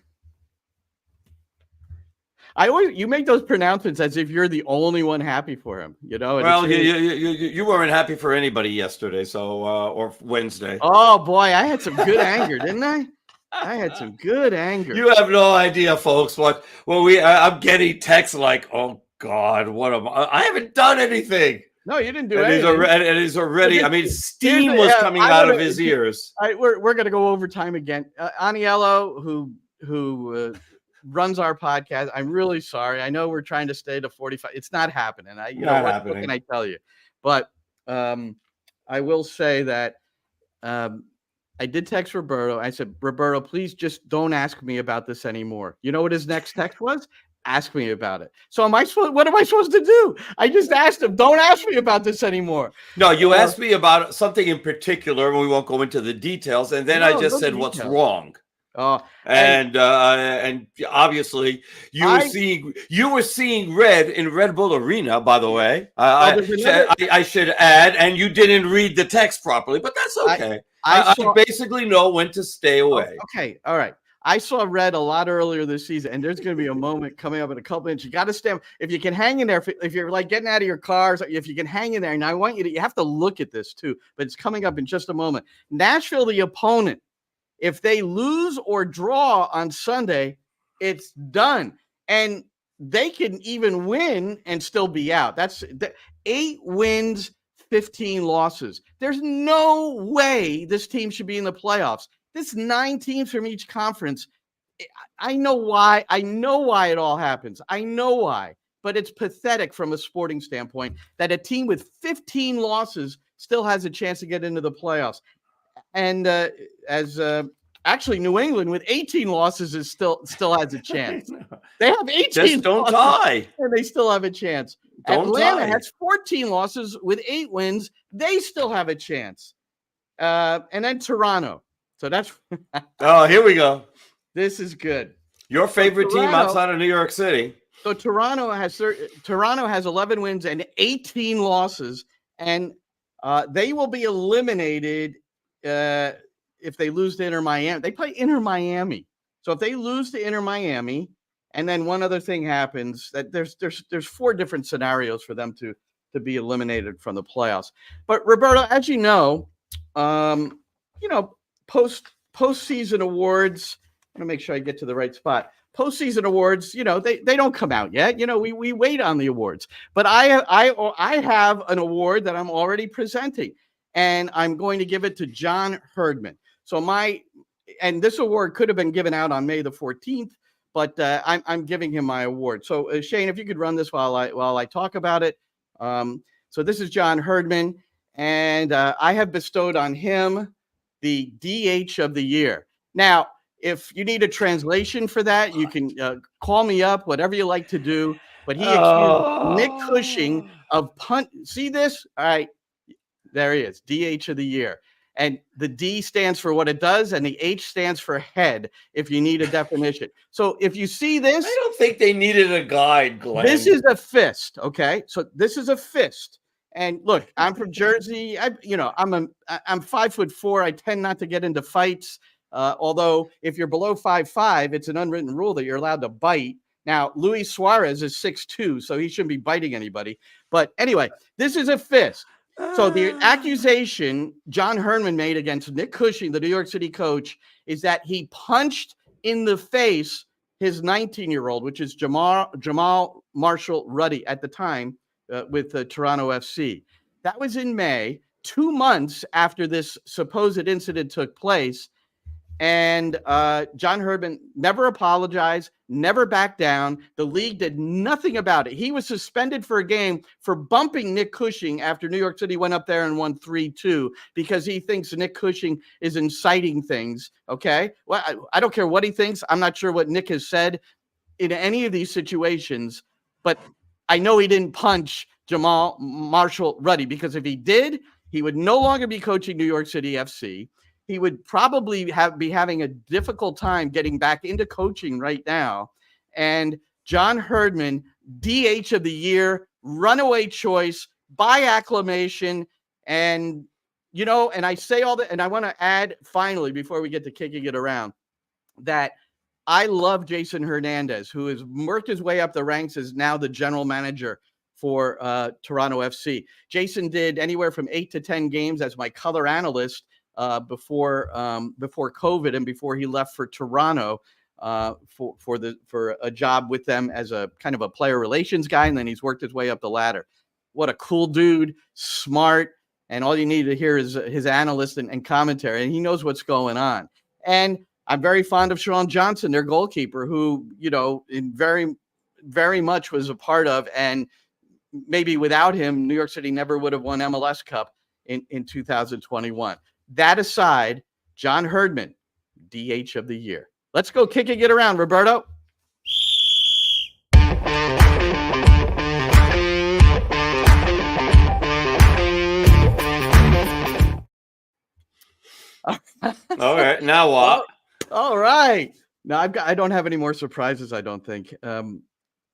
You make those pronouncements as if you're the only one happy for him. Well, you weren't happy for anybody yesterday, so or Wednesday. Oh boy, I had some good anger, didn't I? I had some good anger. You have no idea, folks. I'm getting texts like, "Oh God, I haven't done anything." No, you didn't do anything. And he's already. I mean, steam was coming out of his ears. We're going to go overtime again. Aniello, who runs our podcast, I'm really sorry. I know we're trying to stay to 45. It's not happening. What can I tell you? But I will say that I did text Roberto. I said, Roberto, please just don't ask me about this anymore. You know what his next text was? Ask me about it. So what am I supposed to do? I just asked him, don't ask me about this anymore. No, you asked me about something in particular, and we won't go into the details. And then I just said, what's wrong? And obviously you were seeing red in Red Bull Arena, by the way. I should add, and you didn't read the text properly, but that's okay. I basically know when to stay away. Okay, all right. I saw red a lot earlier this season, and there's going to be a moment coming up in a couple minutes. You got to stand. If you can hang in there, if you're like getting out of your cars, if you can hang in there, and I want you have to look at this too, but it's coming up in just a moment. Nashville, the opponent, if they lose or draw on Sunday, it's done. And they can even win and still be out. That's 8 wins, 15 losses. There's no way this team should be in the playoffs. This 9 teams from each conference. I know why. I know why it all happens. I know why. But it's pathetic from a sporting standpoint that a team with 15 losses still has a chance to get into the playoffs. And actually, New England with 18 losses is still has a chance. They have 18. Just don't die, and they still have a chance. Atlanta has 14 losses with 8 wins. They still have a chance. And then Toronto. So that's. Oh, here we go. This is good. Your favorite team outside of New York City. So Toronto has 11 wins and 18 losses, and They will be eliminated if they lose to Inter Miami. They play Inter Miami. So if they lose to Inter Miami, and then one other thing happens, that there's 4 different scenarios for them to be eliminated from the playoffs. But Roberto, as you know, postseason awards. I'm gonna make sure I get to the right spot. Postseason awards, they don't come out yet. We wait on the awards. But I have an award that I'm already presenting, and I'm going to give it to John Herdman. So and this award could have been given out on May the 14th, but I'm giving him my award. So Shane, if you could run this while I talk about it. So this is John Herdman, and I have bestowed on him the DH of the year. Now, if you need a translation for that, you can call me up, whatever you like to do. But he accused Nick Cushing of punt. See this? All right. There he is, DH of the year. And the D stands for what it does, and the H stands for head, if you need a definition. So if you see this. I don't think they needed a guide, Glenn. This is a fist, okay? So this is a fist. And look, I'm from Jersey. I'm 5'4". I tend not to get into fights. Although if you're below 5'5", it's an unwritten rule that you're allowed to bite. Now, Luis Suarez is 6'2", so he shouldn't be biting anybody. But anyway, this is a fist. So the accusation John Herdman made against Nick Cushing, the New York City coach, is that he punched in the face his 19-year-old, which is Jamal Marshall Ruddy at the time with Toronto FC. That was in May, 2 months after this supposed incident took place. And John Herdman never apologized, never backed down. The league did nothing about it. He was suspended for a game for bumping Nick Cushing after New York City went up there and won 3-2 because he thinks Nick Cushing is inciting things. Okay? Well, I don't care what he thinks. I'm not sure what Nick has said in any of these situations, but I know he didn't punch Jamal Marshall Ruddy, because if he did, he would no longer be coaching New York City FC. He would probably be having a difficult time getting back into coaching right now. And John Herdman, DH of the year, runaway choice, by acclamation. And, and I say all that, and I want to add finally, before we get to kicking it around, that I love Jason Hernandez, who has worked his way up the ranks as now the general manager for Toronto FC. Jason did anywhere from 8 to 10 games as my color analyst before COVID and before he left for Toronto for a job with them as a kind of a player relations guy, and then he's worked his way up the ladder. What a cool dude, smart, and all you need to hear is his analyst and commentary, and he knows what's going on. And I'm very fond of Sean Johnson, their goalkeeper, who in very, very much was a part of, and maybe without him, New York City never would have won MLS Cup in 2021. That aside, John Herdman, DH of the year. Let's go kicking it around, Roberto. All right, now what? All right. Now I don't have any more surprises, I don't think.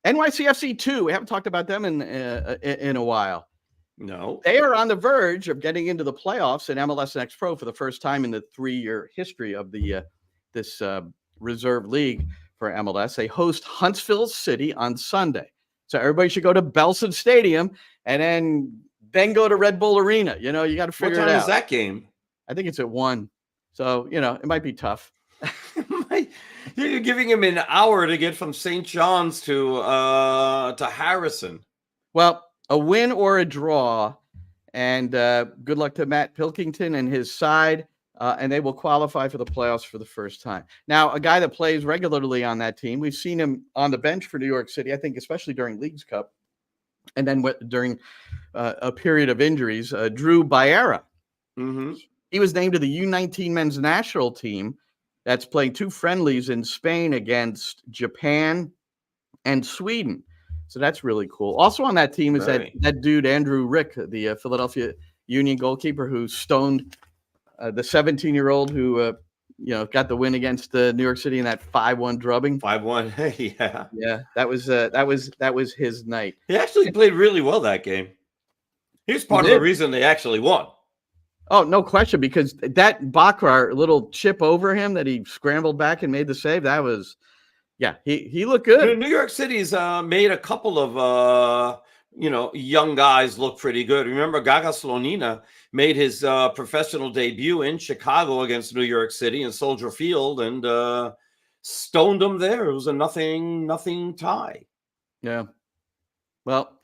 NYCFC 2. We haven't talked about them in a while. No. They are on the verge of getting into the playoffs in MLS Next Pro for the first time in the 3-year history of this reserve league for MLS. They host Huntsville City on Sunday. So everybody should go to Belson Stadium and then go to Red Bull Arena. You got to figure it out. What time is that game? I think it's at 1. So, it might be tough. You're giving him an hour to get from St. John's to Harrison. Well, a win or a draw, and good luck to Matt Pilkington and his side, and they will qualify for the playoffs for the first time. Now, a guy that plays regularly on that team, we've seen him on the bench for New York City, I think especially during Leagues Cup, and then during a period of injuries, Drew Baera. Mm-hmm. He was named to the U19 men's national team that's playing 2 friendlies in Spain against Japan and Sweden. So that's really cool. Also on that team is that dude, Andrew Rick, the Philadelphia Union goalkeeper who stoned the 17-year-old who, got the win against New York City in that 5-1 drubbing. 5-1, yeah. Yeah, that was his night. He actually played really well that game. He's part of the reason they actually won. Oh, no question, because that Bakar little chip over him that he scrambled back and made the save, that was, he looked good. New York City's made a couple of, young guys look pretty good. Remember, Gaga Slonina made his professional debut in Chicago against New York City in Soldier Field and stoned them there. It was a nothing tie. Yeah. Well,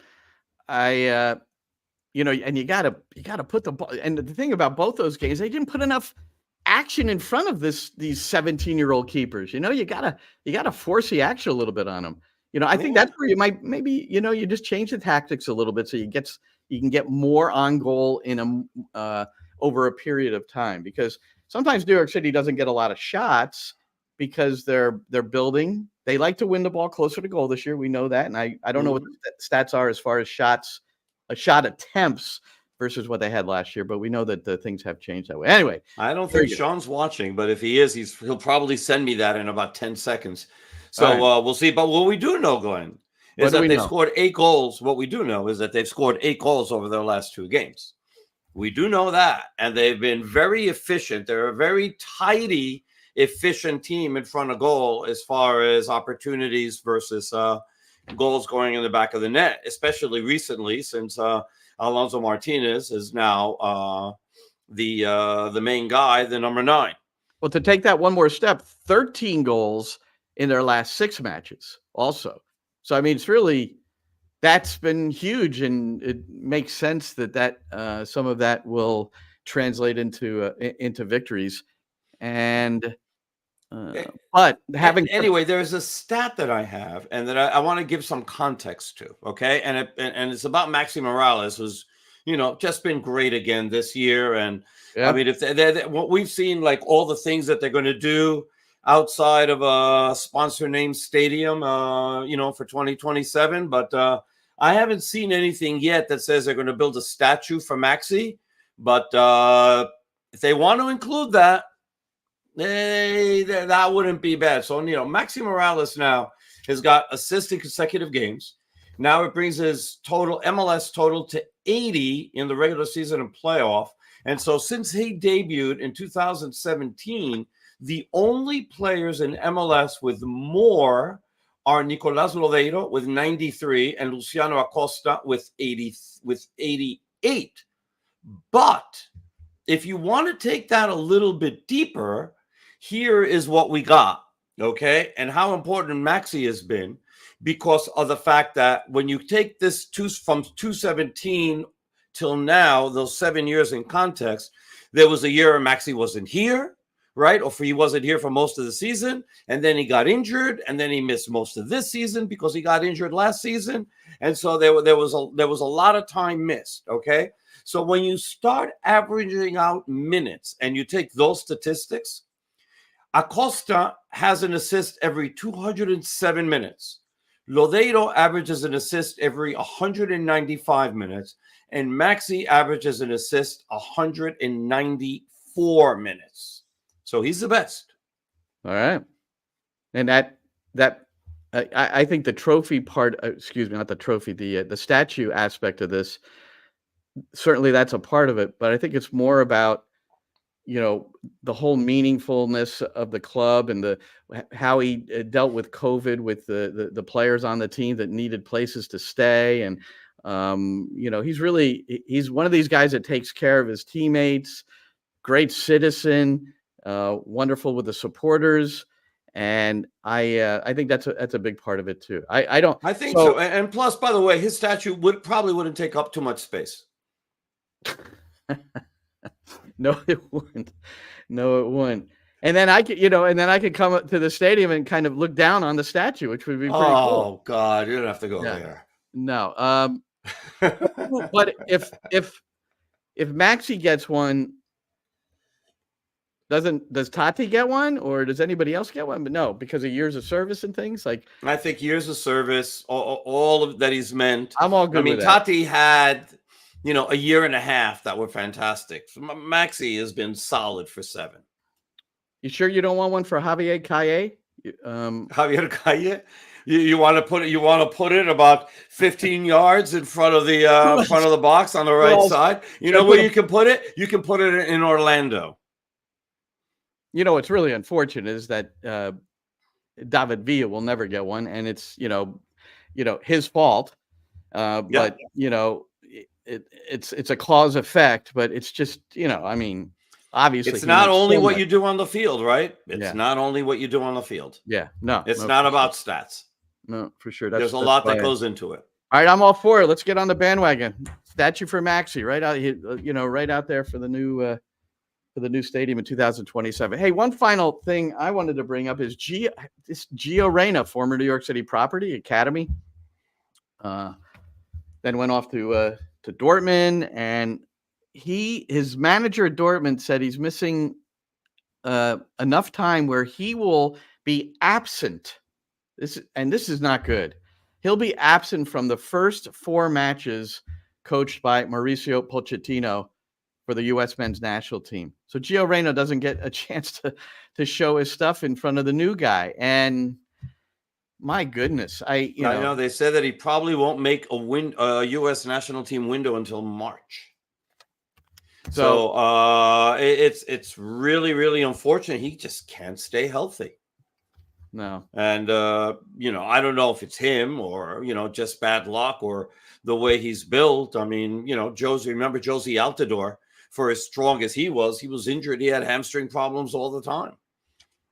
and you gotta put the ball. And the thing about both those games, they didn't put enough action in front of these 17-year-old keepers. You gotta force the action a little bit on them. I think that's where you might maybe you just change the tactics a little bit so you can get more on goal in over a period of time, because sometimes New York City doesn't get a lot of shots because they're building. They like to win the ball closer to goal this year. We know that, and I don't know what the stats are as far as shot attempts versus what they had last year, but we know that the things have changed that way. Anyway, I don't think Sean's watching, but if he is, he'll probably send me that in about 10 seconds. So we'll see. But what we do know, Glenn, is that they've scored 8 goals. What we do know is that they've scored 8 goals over their last 2 games. We do know that, and they've been very efficient. They're a very tidy, efficient team in front of goal as far as opportunities versus goals going in the back of the net, especially recently since Alonso Martinez is now the main guy, the number 9. Well, to take that one more step, 13 goals in their last 6 matches also. So, I mean, that's been huge, and it makes sense that some of that will translate into victories. And but anyway, there's a stat that I have and that I want to give some context to. Okay, and it's about Maxi Moralez, who's just been great again this year. And I mean, if they're what we've seen, like all the things that they're going to do outside of a sponsor named stadium, for 2027. But I haven't seen anything yet that says they're going to build a statue for Maxi. But if they want to include that, that wouldn't be bad. So, Maxi Moralez now has got assists in consecutive games. Now it brings his MLS total to 80 in the regular season and playoff. And so since he debuted in 2017, the only players in MLS with more are Nicolás Lodeiro with 93 and Luciano Acosta with 88. But if you want to take that a little bit deeper, here is what we got, okay? And how important Maxi has been because of the fact that when you take this from 2017 till now, those 7 years in context, there was a year Maxi wasn't here, right? Or he wasn't here for most of the season, and then he got injured, and then he missed most of this season because he got injured last season, and so there was a lot of time missed. Okay, so when you start averaging out minutes and you take those statistics, Acosta has an assist every 207 minutes. Lodeiro averages an assist every 195 minutes, and Maxi averages an assist 194 minutes. So he's the best. All right. And I think the trophy part, not the trophy, the statue aspect of this, certainly that's a part of it. But I think it's more about, the whole meaningfulness of the club and how he dealt with COVID with the players on the team that needed places to stay. And, he's one of these guys that takes care of his teammates, great citizen, wonderful with the supporters, and I think that's a big part of it too. I think so. And plus, by the way, his statue wouldn't take up too much space. No, it wouldn't. And then I could come up to the stadium and kind of look down on the statue, which would be pretty cool. Oh God, you don't have to go there. No. But if Maxi gets one, does Tati get one, or does anybody else get one? But no, because of years of service and things like. I think years of service, all of that he's meant. I'm all good. I mean, Tati had, a year and a half that were fantastic. Maxi has been solid for 7. You sure you don't want one for Javier Calle? Javier Calle. You want to put it? You want to put it about 15 yards in front of the box on the right side. You know where you can put it? You can put it in Orlando. You know what's really unfortunate is that David Villa will never get one, and it's his fault. But it's a cause effect. But it's just obviously it's not only what you do on the field, right? It's not only what you do on the field. Yeah, no, it's not about stats. No, for sure. There's a lot that goes into it. All right, I'm all for it. Let's get on the bandwagon. Statue for Maxi, right out, right out there for the new stadium in 2027. Hey, one final thing I wanted to bring up is Gio Reyna, former New York City Property Academy, then went off to Dortmund, and his manager at Dortmund said he's missing enough time where he will be absent. This is not good. He'll be absent from the first 4 matches coached by Mauricio Pochettino for the U.S. men's national team. So Gio Reyna doesn't get a chance to show his stuff in front of the new guy. And my goodness, I know they said that he probably won't make a U.S. national team window until March. So it's really, really unfortunate. He just can't stay healthy. No. And, I don't know if it's him or, just bad luck or the way he's built. I mean, remember Josie Altidore, for as strong as he was injured. He had hamstring problems all the time,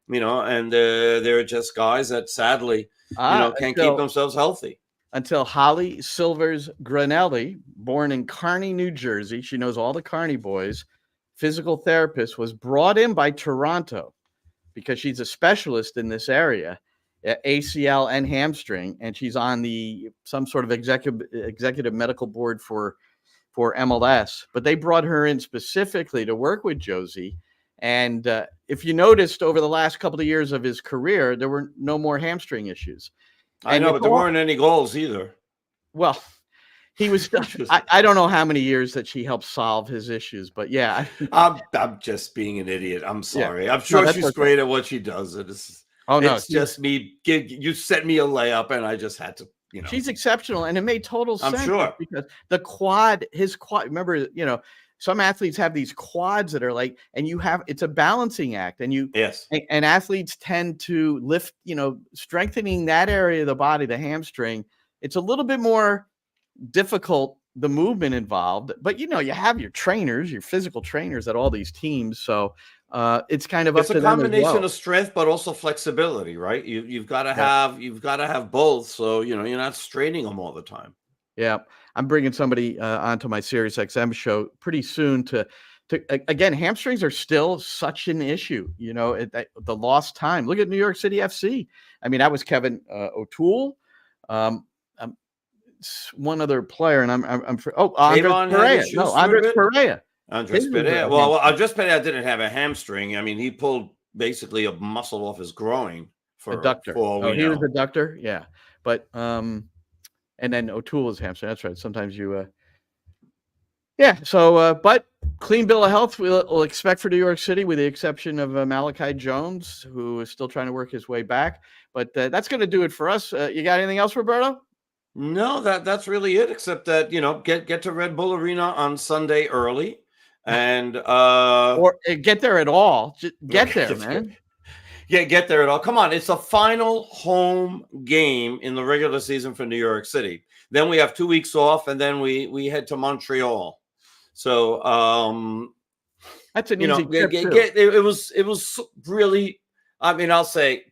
and they're just guys that sadly, can't keep themselves healthy. Until Holly Silvers Granelli, born in Kearney, New Jersey, she knows all the Kearney boys, physical therapist, was brought in by Toronto because she's a specialist in this area, ACL and hamstring, and she's on some sort of executive medical board for MLS. But they brought her in specifically to work with Josie. And if you noticed over the last couple of years of his career, there were no more hamstring issues. I know, but there weren't any goals either. Well, he was. I don't know how many years that she helped solve his issues, but yeah. I'm just being an idiot. I'm sorry. Yeah. I'm sure she's great at what she does. It's just me. You set me a layup, and I just had to. She's exceptional, and it made total sense. I'm sure because his quad. Remember, some athletes have these quads that are like, and it's a balancing act, and and athletes tend to lift, strengthening that area of the body, the hamstring. It's a little bit more difficult, the movement involved, but you have your trainers, your physical trainers at all these teams. So it's kind of it's a combination of strength, but also flexibility, right? You've got to have both. So, you're not straining them all the time. Yeah. I'm bringing somebody onto my Sirius XM show pretty soon to again, hamstrings are still such an issue, the lost time. Look at New York City FC. I mean, that was Kevin O'Toole. One other player, and I'm for Andres Perea. No, Andres Perea. Andres Perea. Well, Andres Perea didn't have a hamstring. I mean, he pulled basically a muscle off his groin for adductor. He was a adductor. Yeah, but and then O'Toole was hamstring. That's right. Sometimes you. So, but clean bill of health we'll expect for New York City, with the exception of Malachi Jones, who is still trying to work his way back. But that's going to do it for us. You got anything else, Roberto? No, that's really it. Except that get to Red Bull Arena on Sunday early, and or get there at all. Just get there, man. Yeah, get there at all. Come on, it's the final home game in the regular season for New York City. Then we have 2 weeks off, and then we head to Montreal. So that's an easy trip too. It was really, I mean, I'll say,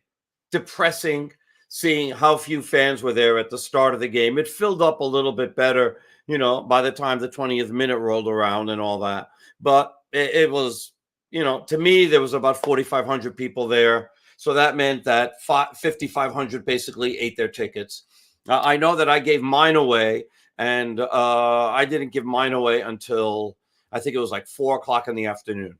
depressing seeing how few fans were there at the start of the game. It filled up a little bit better, by the time the 20th minute rolled around and all that. But it was, to me, there was about 4,500 people there. So that meant that 5,500 basically ate their tickets. I know that I gave mine away, and I didn't give mine away until I think it was like 4:00 in the afternoon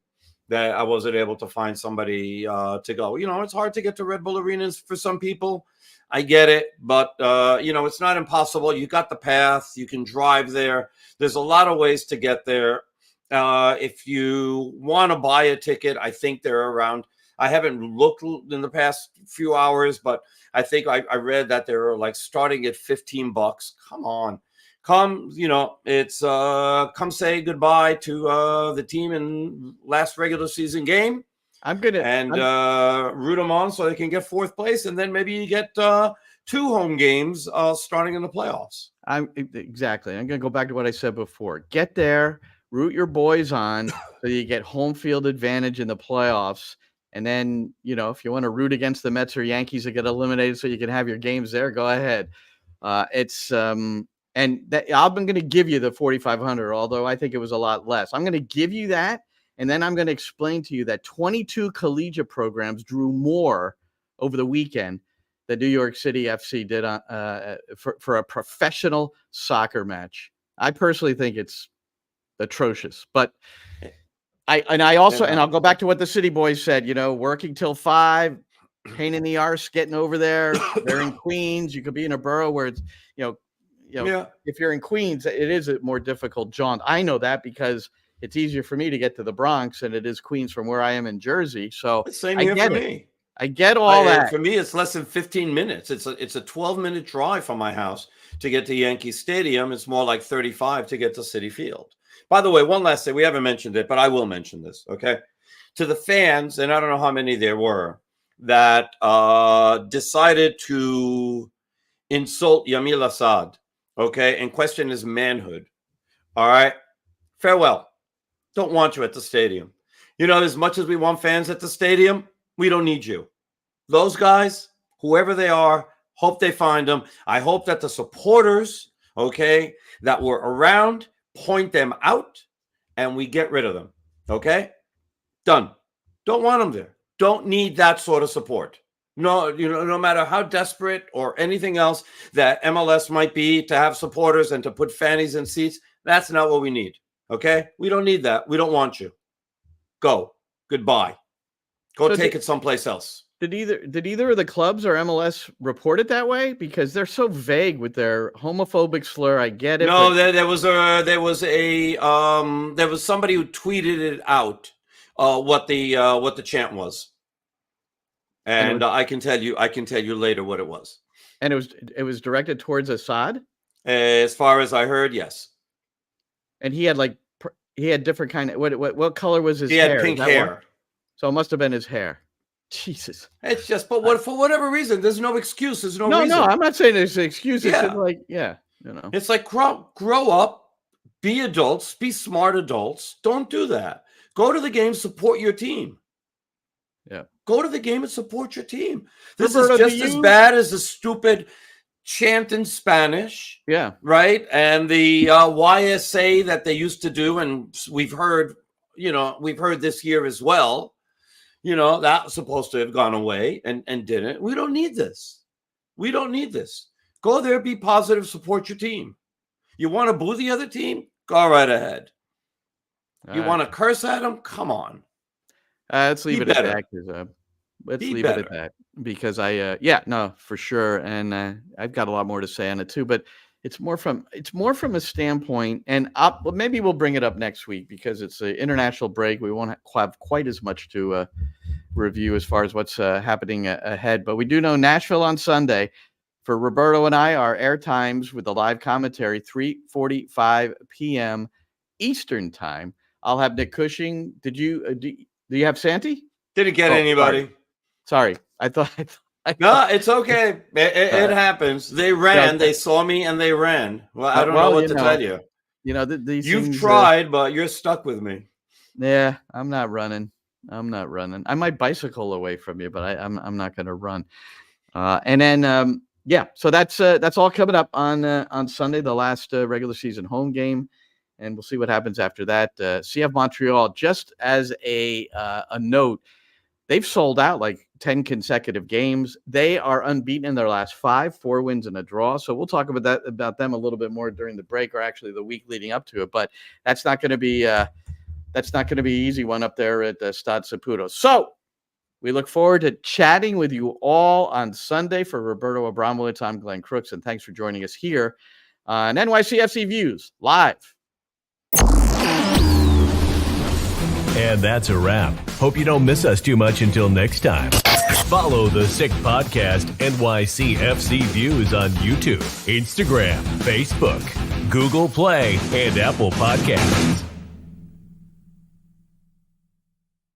that I wasn't able to find somebody to go. It's hard to get to Red Bull Arenas for some people. I get it, but it's not impossible. You got the path. You can drive there. There's a lot of ways to get there. If you want to buy a ticket, I think they're around I haven't looked in the past few hours, but I think I read that they're like starting at $15. Come on. Come, it's come say goodbye to the team in last regular season game. I'm root them on so they can get fourth place, and then maybe you get 2 home games starting in the playoffs. Exactly. I'm going to go back to what I said before. Get there, root your boys on, so you get home field advantage in the playoffs. And then, if you want to root against the Mets or Yankees that get eliminated so you can have your games there, go ahead. And that I'm going to give you the 4,500, although I think it was a lot less. I'm going to give you that, and then I'm going to explain to you that 22 collegiate programs drew more over the weekend than New York City FC did for a professional soccer match. I personally think it's atrocious, but I'll go back to what the City Boys said. Working till 5, pain in the arse getting over there. They're in Queens. You could be in a borough where it's if you're in Queens, it is a more difficult jaunt. I know that because it's easier for me to get to the Bronx than it is Queens from where I am in Jersey. So same here for me. I get all that. For me, it's less than 15 minutes. It's a 12-minute drive from my house to get to Yankee Stadium. It's more like 35 to get to Citi Field. By the way, one last thing. We haven't mentioned it, but I will mention this, okay? To the fans, and I don't know how many there were, that decided to insult Yamil Assad, okay, and question his manhood. All right? Farewell. Don't want you at the stadium. As much as we want fans at the stadium, we don't need you. Those guys, whoever they are, hope they find them. I hope that the supporters, okay, that were around, point them out, and we get rid of them, okay? Done. Don't want them there. Don't need that sort of support. No, no matter how desperate or anything else that MLS might be to have supporters and to put fannies in seats, that's not what we need, okay? We don't need that. We don't want you. Go. Goodbye. Go take it someplace else. Did either of the clubs or MLS report it that way? Because they're so vague with their homophobic slur. I get it. No, there was somebody who tweeted it out what the chant was, and I can tell you later what it was. And it was directed towards Assad. As far as I heard, yes. And he had different kind of what color was his hair? He had pink hair. One? So it must have been his hair. Jesus. It's just, but for whatever reason, there's no excuse. There's no reason. No, I'm not saying there's an excuse. It's It's like grow up, be adults, be smart adults. Don't do that. Go to the game, support your team. Yeah. Go to the game and support your team. This is just as bad as the stupid chant in Spanish. Yeah. Right? And the YSA that they used to do, and we've heard this year as well. That was supposed to have gone away and didn't. We don't need this. We don't need this. Go there, be positive, support your team. You want to boo the other team? Go right ahead. You want to curse at them? Come on. Let's leave it at that. Let's leave it at that because for sure. And I've got a lot more to say on it too, but it's more from a standpoint, and maybe we'll bring it up next week because it's an international break. We won't have quite as much to review as far as what's happening ahead. But we do know Nashville on Sunday. For Roberto and I, our air times with the live commentary, 3:45 p.m. Eastern time. I'll have Nick Cushing. Do you have Santi? Didn't get anybody. Sorry. I thought. No, it's okay. It happens. They ran. They saw me and they ran. Well, I don't know what to tell you. You've tried, but you're stuck with me. Yeah, I'm not running. I might bicycle away from you, but I'm not going to run. And then so that's all coming up on Sunday, the last regular season home game, and we'll see what happens after that. CF Montreal, just as a note, they've sold out like 10 consecutive games. They are unbeaten in their last 5, 4 wins and a draw. So we'll talk about them a little bit more during the break, or actually the week leading up to it. But that's not going to be easy one up there at Stade Saputo. So we look forward to chatting with you all on Sunday. For Roberto Abramowitz, I'm Glenn Crooks, and thanks for joining us here on NYCFC Views Live. And that's a wrap. Hope you don't miss us too much until next time. Follow the Sick Podcast NYCFC Views on YouTube, Instagram, Facebook, Google Play, and Apple Podcasts.